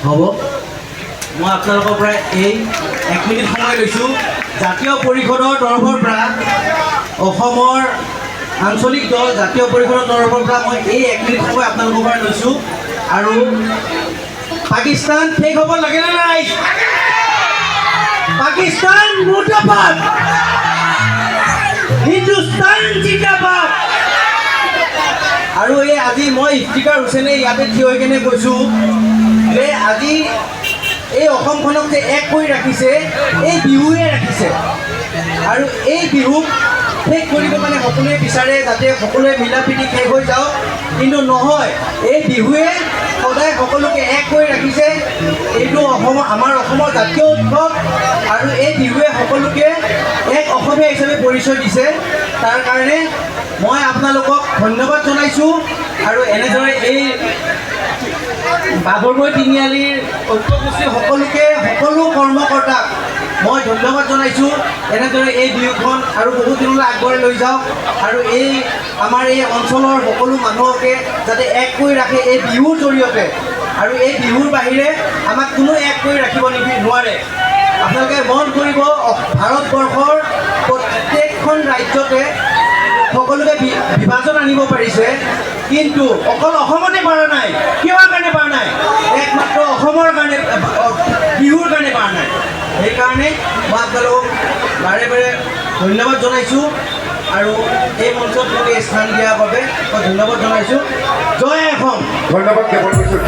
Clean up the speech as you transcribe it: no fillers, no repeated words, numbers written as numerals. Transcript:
হ'ব মই আপোনালোকৰ পৰা এই 1 মিনিট সময় লৈছোঁ জাতীয় পৰিষদৰ তৰফৰ পৰা অসমৰ আঞ্চলিক দল জাতীয় পৰিষদৰ তৰফৰ পৰা মই এই 1 মিনিট সময় আপোনালোকৰ পৰা লৈছোঁ আৰু পাকিস্তান শেষ হ'ব লাগে নে নাই পাকিস্তান মুৰ্দাবাদ হিন্দুস্তান জিন্দাবাদ আৰু এই আজি মই ইফতিকাৰ হুছেইনে ইয়াতে থিয় হৈ কেনে কৈছোঁ যে আজি এই অসমখনক যে এক কৰি ৰাখিছে এই বিহুৱে ৰাখিছে আৰু এই বিহুক শেষ কৰিব মানে সকলোৱে বিচাৰে যাতে সকলোৱে মিলা প্ৰীতি শেষ হৈ যাওক কিন্তু নহয় এই বিহুৱে সদায় সকলোকে এক কৰি ৰাখিছে এইটো আমাৰ অসমৰ জাতীয় উৎসৱ আৰু এই বিহুৱে সকলোকে এক অসমীয়া হিচাপে পৰিচয় দিছে তাৰ কাৰণে মই আপোনালোকক ধন্যবাদ জনাইছোঁ আৰু এনেদৰে এই বাঘৰগৈ তিনিআলিৰ ঐক্যগোষ্ঠীৰ সকলো কৰ্মকৰ্তাক মই ধন্যবাদ জনাইছোঁ এনেদৰে এই বিহুখন আৰু বহুত দিনলৈ আগবঢ়াই লৈ যাওক আৰু আমাৰ এই অঞ্চলৰ সকলো মানুহকে যাতে এক কৰি ৰাখে এই বিহুৰ জৰিয়তে আৰু এই বিহুৰ বাহিৰে আমাক কোনো এক কৰি ৰাখিব নোৱাৰে আপোনালোকে মন কৰিব ভাৰতবৰ্ষৰ প্ৰত্যেকখন ৰাজ্যতে সকলোকে বিভাজন আনিব পাৰিছে কিন্তু অকল অসমতে পৰা নাই কিহৰ কাৰণে পৰা নাই একমাত্ৰ অসমৰ কাৰণে বিহুৰ কাৰণে পৰা নাই সেইকাৰণে মই আপোনালোকক বাৰে বাৰে ধন্যবাদ জনাইছোঁ আৰু এই মঞ্চত মোক এই স্থান দিয়াৰ বাবে মই ধন্যবাদ জনাইছোঁ জয় অসম ধন্যবাদ জ্ঞাপন কৰিছোঁ।